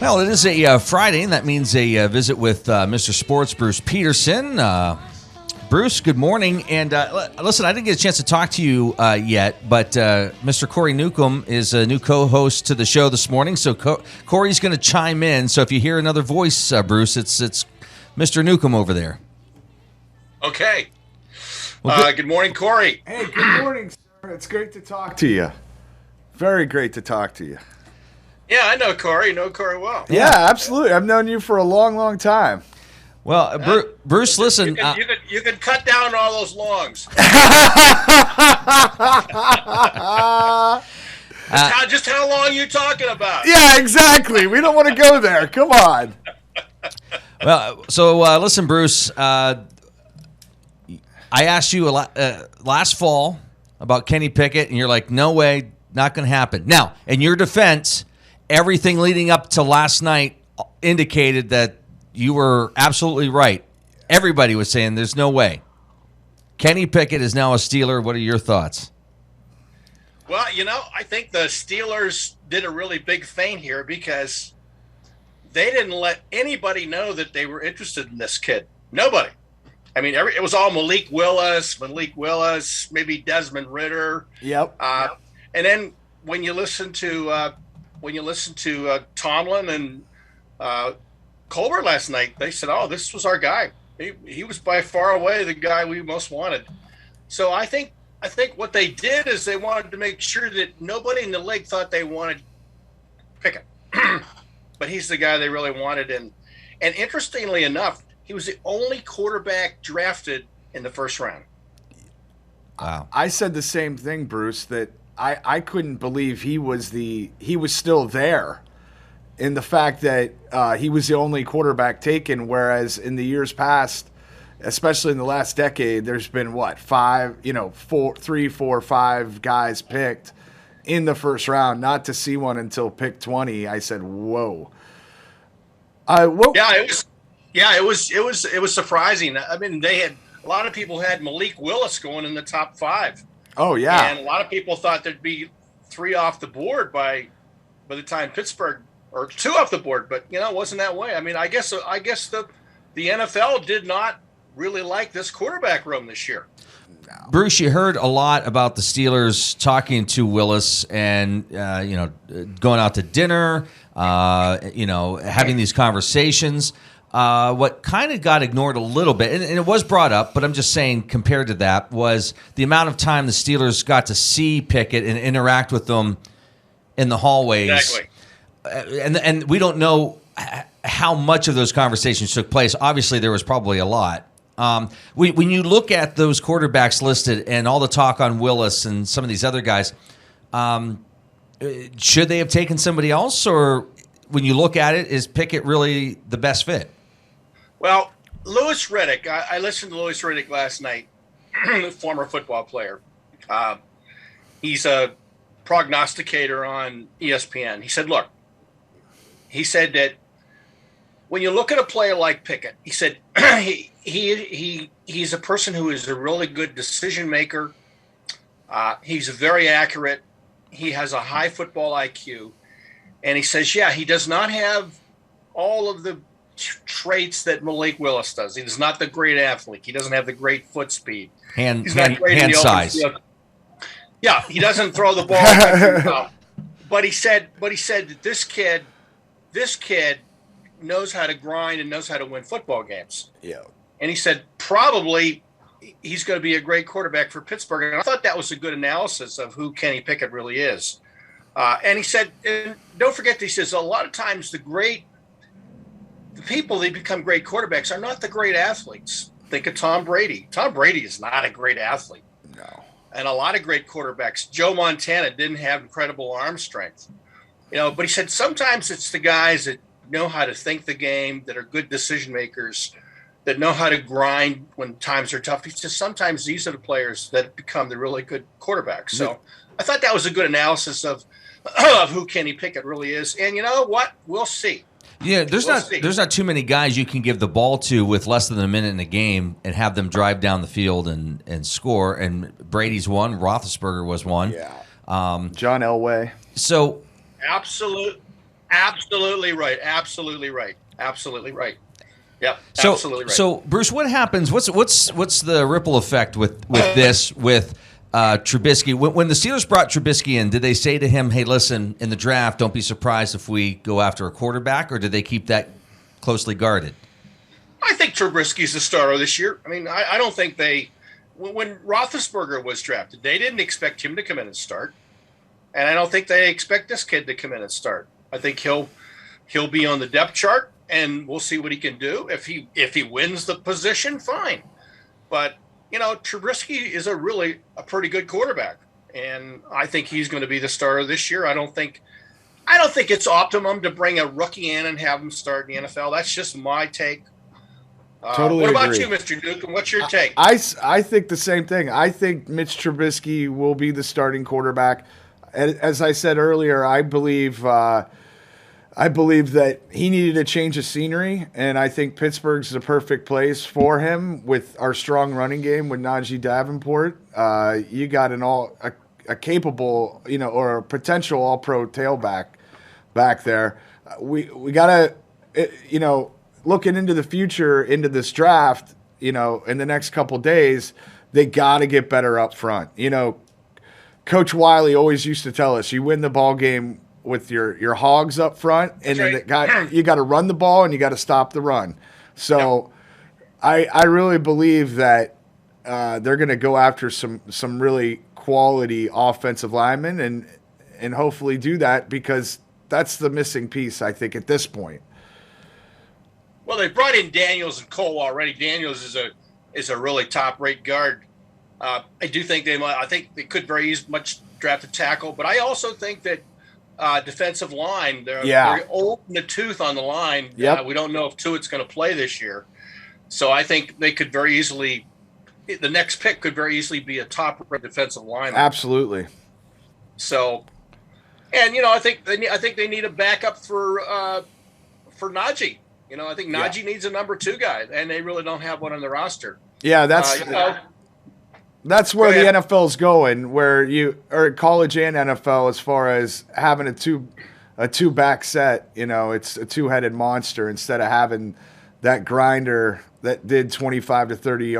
Well, it is a Friday, and that means a visit with Mr. Sports, Bruce Peterson. Bruce, good morning. And listen, I didn't get a chance to talk to you yet, but Mr. Corey Newcomb is a new co-host to the show this morning. So Corey's going to chime in. So if you hear another voice, Bruce, it's Mr. Newcomb over there. Okay. Well, good morning, Corey. Hey, good morning, sir. It's great to talk to you. Very great to talk to you. Yeah, I know Corey. Know Corey well. Yeah, absolutely. I've known you for a long, long time. Well, Bruce, listen. You can cut down all those longs. Just how long are you talking about? Yeah, exactly. We don't want to go there. Come on. Well, so listen, Bruce. I asked you last fall about Kenny Pickett, and you're like, no way, not going to happen. Now, in your defense, everything leading up to last night indicated that you were absolutely right. Everybody was saying there's no way. Kenny Pickett is now a Steeler. What are your thoughts? Well, I think the Steelers did a really big thing here because they didn't let anybody know that they were interested in this kid. Nobody. I mean, it was all Malik Willis, maybe Desmond Ridder. Yep. And then when you listen to Tomlin and Colbert last night, they said, "Oh, this was our guy. He was by far away the guy we most wanted." So I think what they did is they wanted to make sure that nobody in the league thought they wanted Pickett, but he's the guy they really wanted. And interestingly enough, he was the only quarterback drafted in the first round. Wow! I said the same thing, Bruce. That I couldn't believe he was still there. In the fact that he was the only quarterback taken, whereas in the years past, especially in the last decade, there's been 3, 4, 5 guys picked in the first round. Not to see one until pick 20, I said, "Whoa!" It was surprising. I mean, a lot of people had Malik Willis going in the top 5. Oh yeah, and a lot of people thought there'd be 3 off the board by the time Pittsburgh. Or 2 off the board, but it wasn't that way. I mean, I guess the NFL did not really like this quarterback room this year. No. Bruce, you heard a lot about the Steelers talking to Willis and going out to dinner, having these conversations. What kind of got ignored a little bit, and it was brought up, but I'm just saying compared to that, was the amount of time the Steelers got to see Pickett and interact with them in the hallways. Exactly. And we don't know how much of those conversations took place. Obviously, there was probably a lot. When you look at those quarterbacks listed and all the talk on Willis and some of these other guys, should they have taken somebody else? Or when you look at it, is Pickett really the best fit? Well, Louis Riddick, I listened to Louis Riddick last night, former football player. He's a prognosticator on ESPN. He said that when you look at a player like Pickett, he said he's a person who is a really good decision maker. He's very accurate. He has a high football IQ. And he says, he does not have all of the traits that Malik Willis does. He's not the great athlete. He doesn't have the great foot speed. He's not great in the size. Yeah, he doesn't throw the ball. But he said that this kid knows how to grind and knows how to win football games. Yeah. And he said probably he's going to be a great quarterback for Pittsburgh. And I thought that was a good analysis of who Kenny Pickett really is. And he said, and don't forget, he says a lot of times the people that become great quarterbacks are not the great athletes. Think of Tom Brady. Tom Brady is not a great athlete. No. And a lot of great quarterbacks. Joe Montana didn't have incredible arm strength. But he said sometimes it's the guys that know how to think the game, that are good decision makers, that know how to grind when times are tough. He says sometimes these are the players that become the really good quarterbacks. So I thought that was a good analysis of who Kenny Pickett really is. And you know what? We'll see. Yeah, there's not too many guys you can give the ball to with less than a minute in a game and have them drive down the field and score. And Brady's one. Roethlisberger was one. Yeah. John Elway. So Absolutely right. Absolutely right. Absolutely right. Yep. So, Absolutely right. so Bruce, what happens? What's the ripple effect with this with Trubisky? When the Steelers brought Trubisky in, did they say to him, "Hey, listen, in the draft, don't be surprised if we go after a quarterback," or did they keep that closely guarded? I think Trubisky's the starter this year. I mean, I don't think when Roethlisberger was drafted, they didn't expect him to come in and start, and I don't think they expect this kid to come in and start. I think he'll be on the depth chart, and we'll see what he can do. If he wins the position, fine. But Trubisky is a pretty good quarterback, and I think he's going to be the starter this year. I don't think it's optimum to bring a rookie in and have him start in the NFL. That's just my take. Totally what about agree. you, Mr. Duke? And what's your take? I think the same thing. I think Mitch Trubisky will be the starting quarterback. As I said earlier, I believe that he needed a change of scenery, and I think Pittsburgh's the perfect place for him with our strong running game with Najee Davenport. You got a capable, or a potential All-Pro tailback back there. We got to, looking into the future, into this draft, in the next couple days, they got to get better up front. Coach Wiley always used to tell us, you win the ball game with your hogs up front, and then you got to run the ball and you got to stop the run. So I really believe that they're going to go after some really quality offensive linemen and hopefully do that, because that's the missing piece, I think, at this point. Well, they brought in Daniels and Cole already. Daniels is a really top-rate guard. I do think I think they could very much draft a tackle, but I also think that defensive line, they're old in the tooth on the line. Yep. We don't know if Tuitt's going to play this year, so I think they could very easily. The next pick could very easily be a top-rate defensive lineman. Absolutely. So, and I think they need a backup for Najee. I think Najee needs a number 2 guy, and they really don't have one on the roster. Yeah, that's where the NFL's going, or college and NFL, as far as having a two back set. It's a two-headed monster instead of having that grinder that did 25 to 30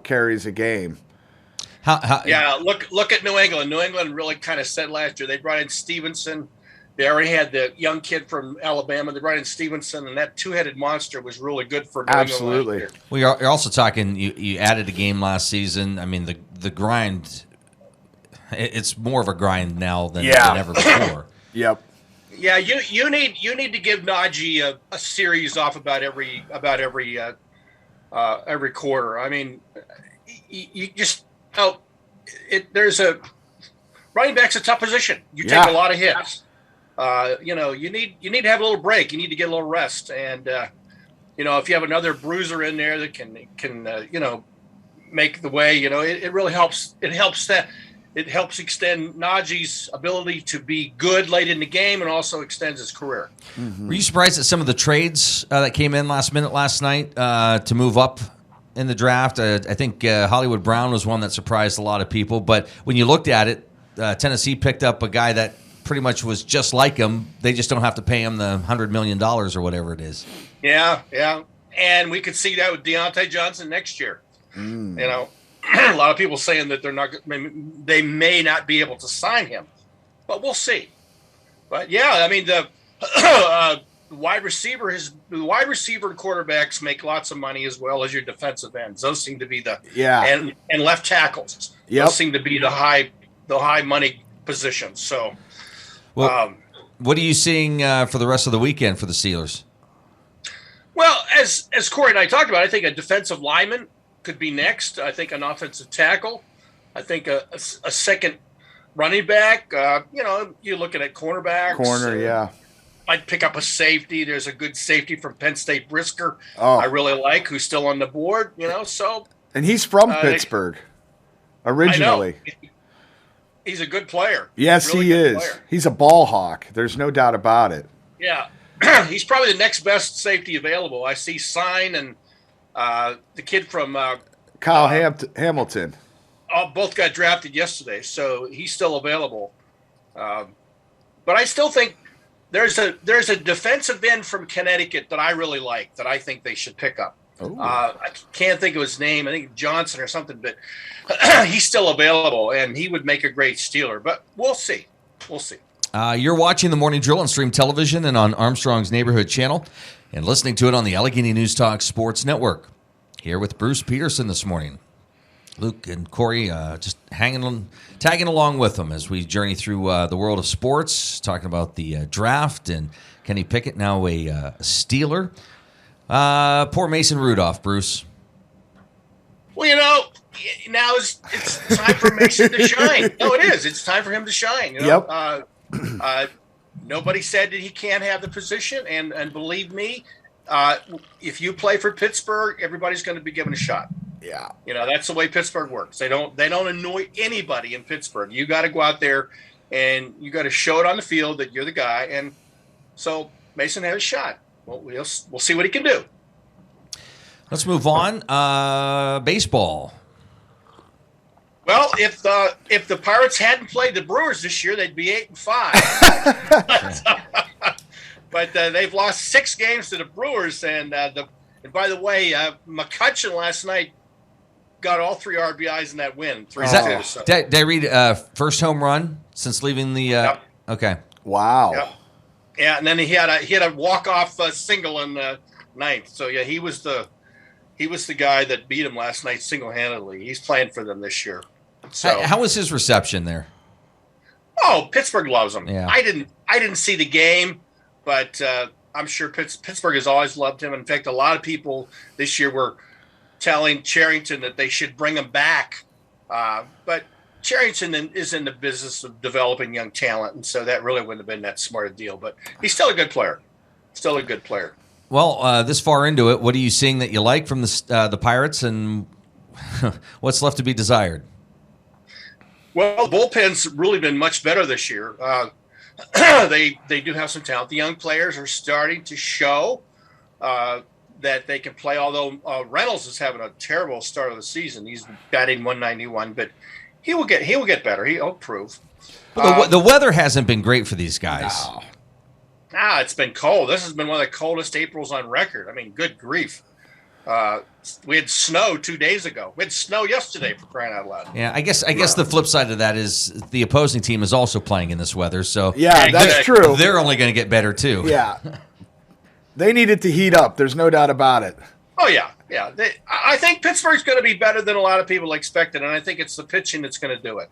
carries a game. Look at New England. New England really kind of said last year they brought in Stevenson. They already had the young kid from Alabama. They brought in Stevenson, and that two-headed monster was really good for New Absolutely. England. Well, you're also talking. You added a game last season. I mean, the grind. It's more of a grind now than ever before. Yep. Yeah, you need to give Najee a series off about every quarter. I mean, you just there's a running back's a tough position. You take a lot of hits. You need to have a little break. You need to get a little rest, and if you have another bruiser in there that can make the way, it really helps. It helps extend Najee's ability to be good late in the game, and also extends his career. Mm-hmm. Were you surprised at some of the trades that came in last minute last night to move up in the draft? I think Hollywood Brown was one that surprised a lot of people. But when you looked at it, Tennessee picked up a guy that pretty much was just like him. They just don't have to pay him the $100 million or whatever it is. Yeah. And we could see that with Deontay Johnson next year. A lot of people saying that they may not be able to sign him, but we'll see. But yeah, I mean the wide receiver and quarterbacks make lots of money, as well as your defensive ends. Those seem to be and left tackles. Yep. Those seem to be the high money positions. So, well, what are you seeing for the rest of the weekend for the Steelers? Well, as Corey and I talked about, I think a defensive lineman could be next. I think an offensive tackle. I think a second running back. You're looking at cornerbacks. Corner. I'd pick up a safety. There's a good safety from Penn State, Brisker. Oh. I really like, who's still on the board. So. And he's from Pittsburgh, originally. I know. He's a good player. Yes, he is. Player. He's a ball hawk. There's no doubt about it. Yeah. He's probably the next best safety available. I see Sign and the kid from Kyle Hamilton. Both got drafted yesterday, so he's still available. But I still think There's a defensive end from Connecticut that I really like that I think they should pick up. I can't think of his name. I think Johnson or something, but he's still available, and he would make a great Steeler. But we'll see. We'll see. You're watching the Morning Drill on Stream Television and on Armstrong's Neighborhood Channel, and listening to it on the Allegheny News Talk Sports Network. Here with Bruce Peterson this morning. Luke and Corey just tagging along with them as we journey through the world of sports, talking about the draft and Kenny Pickett, now a Steeler. Poor Mason Rudolph, Bruce. Well, now it's time for Mason to shine. No, it is. It's time for him to shine. Yep. Nobody said that he can't have the position, and believe me, if you play for Pittsburgh, everybody's going to be given a shot. Yeah. That's the way Pittsburgh works. They don't annoy anybody in Pittsburgh. You got to go out there and you got to show it on the field that you're the guy. And so Mason had a shot. Well, we'll see what he can do. Let's move on. Baseball. Well, if the Pirates hadn't played the Brewers this year, they'd be 8-5. But they've lost 6 games to the Brewers, and by the way, McCutchen last night got all 3 RBIs in that win. Did I read first home run since leaving the? Yep. Okay. Wow. Yep. Yeah, and then he had a walk-off single in the 9th. So yeah, he was the guy that beat him last night single-handedly. He's playing for them this year. So how was his reception there? Oh, Pittsburgh loves him. Yeah. I didn't see the game, but I'm sure Pittsburgh has always loved him. In fact, a lot of people this year were telling Cherington that they should bring him back. But Cherington is in the business of developing young talent, and so that really wouldn't have been that smart a deal. But he's still a good player. Well, this far into it, what are you seeing that you like from the Pirates, and what's left to be desired? Well, the bullpen's really been much better this year. They do have some talent. The young players are starting to show that they can play, although Reynolds is having a terrible start of the season. He's batting 191, but he will get better. He'll prove. Well, the weather hasn't been great for these guys. No. It's been cold. This has been one of the coldest Aprils on record. I mean, good grief. We had snow 2 days ago. We had snow yesterday, for crying out loud. Yeah, I guess the flip side of that is the opposing team is also playing in this weather. So yeah, that's true. They're only going to get better too. Yeah, they need it to heat up. There's no doubt about it. Oh yeah. I think Pittsburgh's going to be better than a lot of people expected, and I think it's the pitching that's going to do it.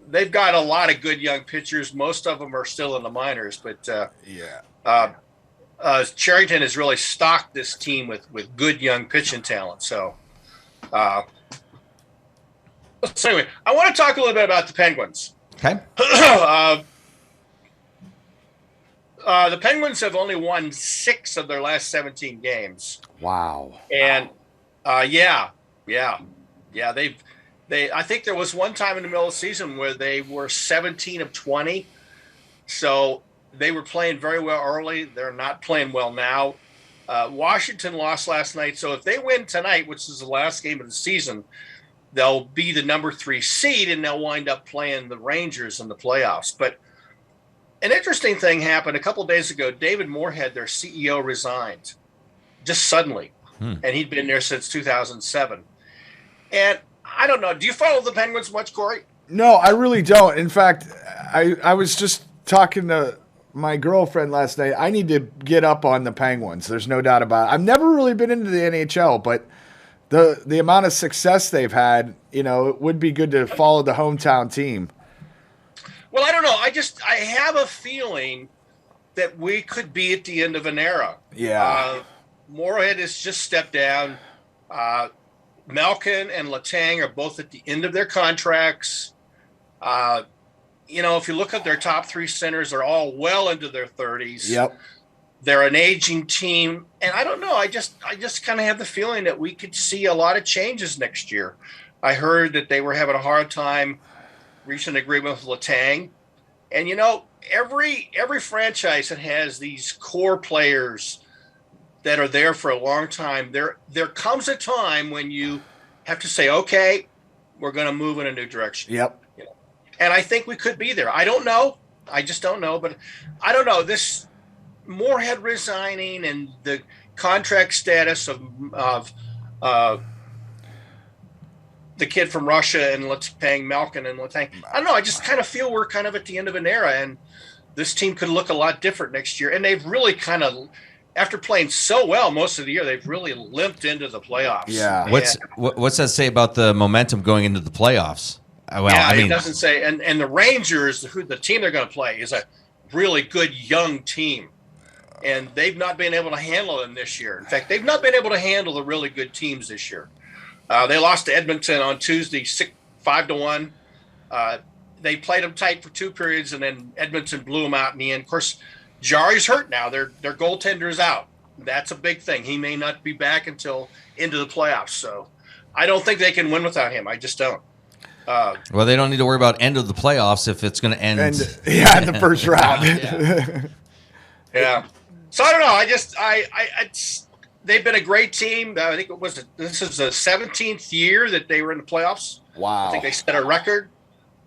They've got a lot of good young pitchers. Most of them are still in the minors, but Cherington has really stocked this team with good young pitching talent. So anyway, I want to talk a little bit about the Penguins. Okay. The Penguins have only won 6 of their last 17 games. Wow. And they I think there was one time in the middle of the season where they were 17 of 20. So they were playing very well early. They're not playing well now. Washington lost last night. So if they win tonight, which is the last game of the season, they'll be the number 3 seed, and they'll wind up playing the Rangers in the playoffs. But an interesting thing happened a couple of days ago. David Moorhead, their CEO, resigned just suddenly, and he'd been there since 2007. And I don't know. Do you follow the Penguins much, Corey? No, I really don't. In fact, I was just talking to my girlfriend last night. I need to get up on the Penguins. There's no doubt about it. I've never really been into the NHL, but the amount of success they've had, it would be good to follow the hometown team. Well, I don't know. I have a feeling that we could be at the end of an era. Yeah. Moorhead has just stepped down. Malkin and Letang are both at the end of their contracts. If you look at their top 3 centers, they're all well into their 30s. Yep. They're an aging team. And I don't know. I just kind of have the feeling that we could see a lot of changes next year. I heard that they were having a hard time reaching an agreement with Letang. And, every franchise that has these core players that are there for a long time, there comes a time when you have to say, okay, we're going to move in a new direction. Yep. And I think we could be there. I don't know. I just don't know. But I don't know. This Moorhead resigning and the contract status of the kid from Russia and paying Malkin and Letang. I don't know. I just kind of feel we're kind of at the end of an era, and this team could look a lot different next year. And they've really kind of, after playing so well most of the year, they've really limped into the playoffs. Yeah. What's that say about the momentum going into the playoffs? Well, yeah, I mean, it doesn't say. And the Rangers, the team they're going to play, is a really good young team. And they've not been able to handle them this year. In fact, they've not been able to handle the really good teams this year. They lost to Edmonton on Tuesday, 5-1. They played them tight for 2 periods, and then Edmonton blew them out in the end. Of course, Jari's hurt now. Their goaltender is out. That's a big thing. He may not be back until into the playoffs. So I don't think they can win without him. I just don't. Well, they don't need to worry about end of the playoffs if it's going to end. In the first round. Yeah. So I don't know. They've been a great team. I think this is the 17th year that they were in the playoffs. Wow. I think they set a record.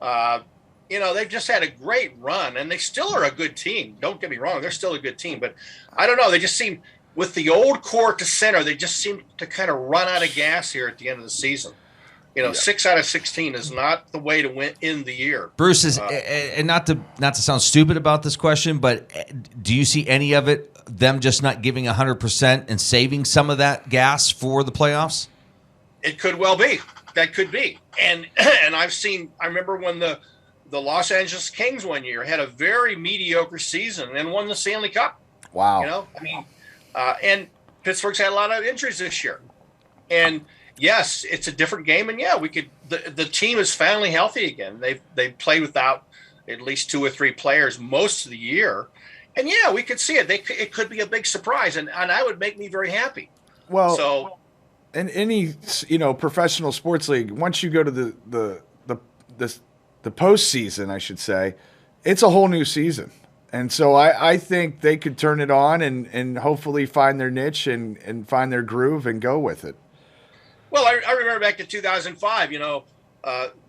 They've just had a great run, and they still are a good team. Don't get me wrong. They're still a good team. But I don't know. They just seem, with the old core to center, they just seem to kind of run out of gas here at the end of the season. 6 out of 16 is not the way to win in the year. Bruce, and not to sound stupid about this question, but do you see any of it, them just not giving 100% and saving some of that gas for the playoffs? It could well be. That could be. And I remember when the Los Angeles Kings one year had a very mediocre season and won the Stanley Cup. Wow. And Pittsburgh's had a lot of injuries this year. And yes, it's a different game, and the team is finally healthy again. They've played without at least 2 or 3 players most of the year. And yeah, we could see it. It could be a big surprise, and that would make me very happy. Well, in any professional sports league, once you go to the postseason, I should say, it's a whole new season. And so I think they could turn it on and hopefully find their niche and find their groove and go with it. Well, I remember back to 2005,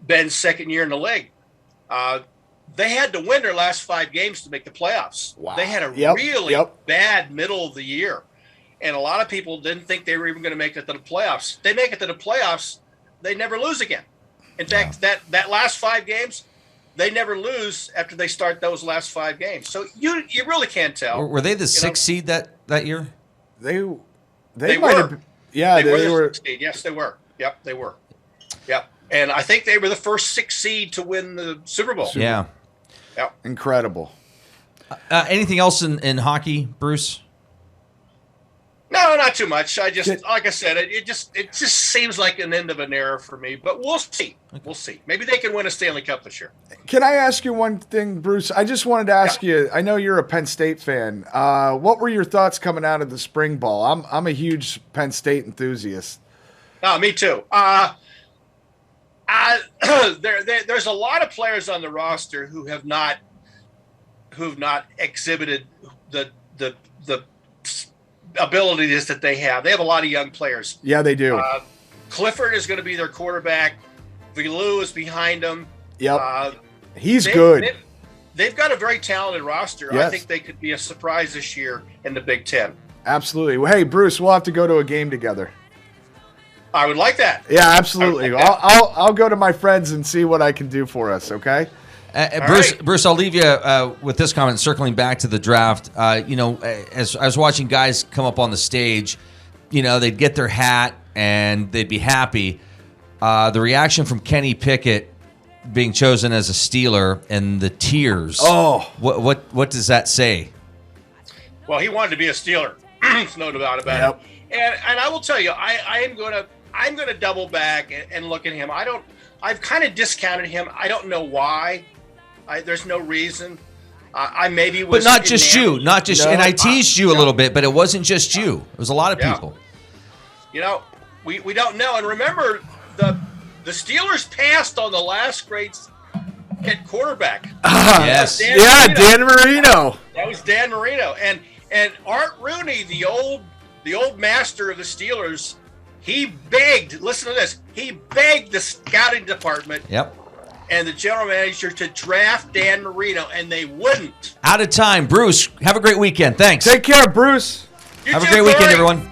Ben's second year in the league. They had to win their last 5 games to make the playoffs. Wow. They had a really bad middle of the year. And a lot of people didn't think they were even going to make it to the playoffs. They make it to the playoffs, they never lose again. In fact, that last 5 games, they never lose after they start those last 5 games. So you really can't tell. Were they the 6th seed that year? They might were. Have. Yeah, they were. Yes, they were. Yep, they were. Yep. And I think they were the first 6 seed to win the Super Bowl. Yeah. Yep. Incredible. Anything else in hockey, Bruce? No, not too much. Like I said, it just seems like an end of an era for me. But we'll see. Okay. We'll see. Maybe they can win a Stanley Cup this year. Can I ask you one thing, Bruce? I just wanted to ask you. I know you're a Penn State fan. What were your thoughts coming out of the spring ball? I'm a huge Penn State enthusiast. No, me too. There's a lot of players on the roster who've not exhibited the abilities that they have. They have a lot of young players. Yeah, they do. Clifford is going to be their quarterback. Vilou is behind him. Yep. He's good. They've got a very talented roster. Yes. I think they could be a surprise this year in the Big Ten. Absolutely. Well, hey, Bruce, we'll have to go to a game together. I would like that. Yeah, absolutely. I'll go to my friends and see what I can do for us, okay? Bruce, I'll leave you with this comment, circling back to the draft. As I was watching guys come up on the stage, they'd get their hat and they'd be happy. The reaction from Kenny Pickett being chosen as a Steeler and the tears. Oh, what does that say? Well, he wanted to be a Steeler. There's no doubt about it. And I will tell you, I'm going to double back and look at him. I've kind of discounted him. I don't know why. There's no reason. I maybe was. But not just you. And I teased you a little bit, but it wasn't just you. It was a lot of people. We don't know. And remember, the Steelers passed on the last great hit quarterback. Yes. Dan Marino. That was Dan Marino. And Art Rooney, the old master of the Steelers, he begged. Listen to this. He begged the scouting department. Yep. and the general manager to draft Dan Marino, and they wouldn't. Out of time. Bruce, have a great weekend. Thanks. Take care, Bruce. You Have a too, great weekend, Corey. everyone.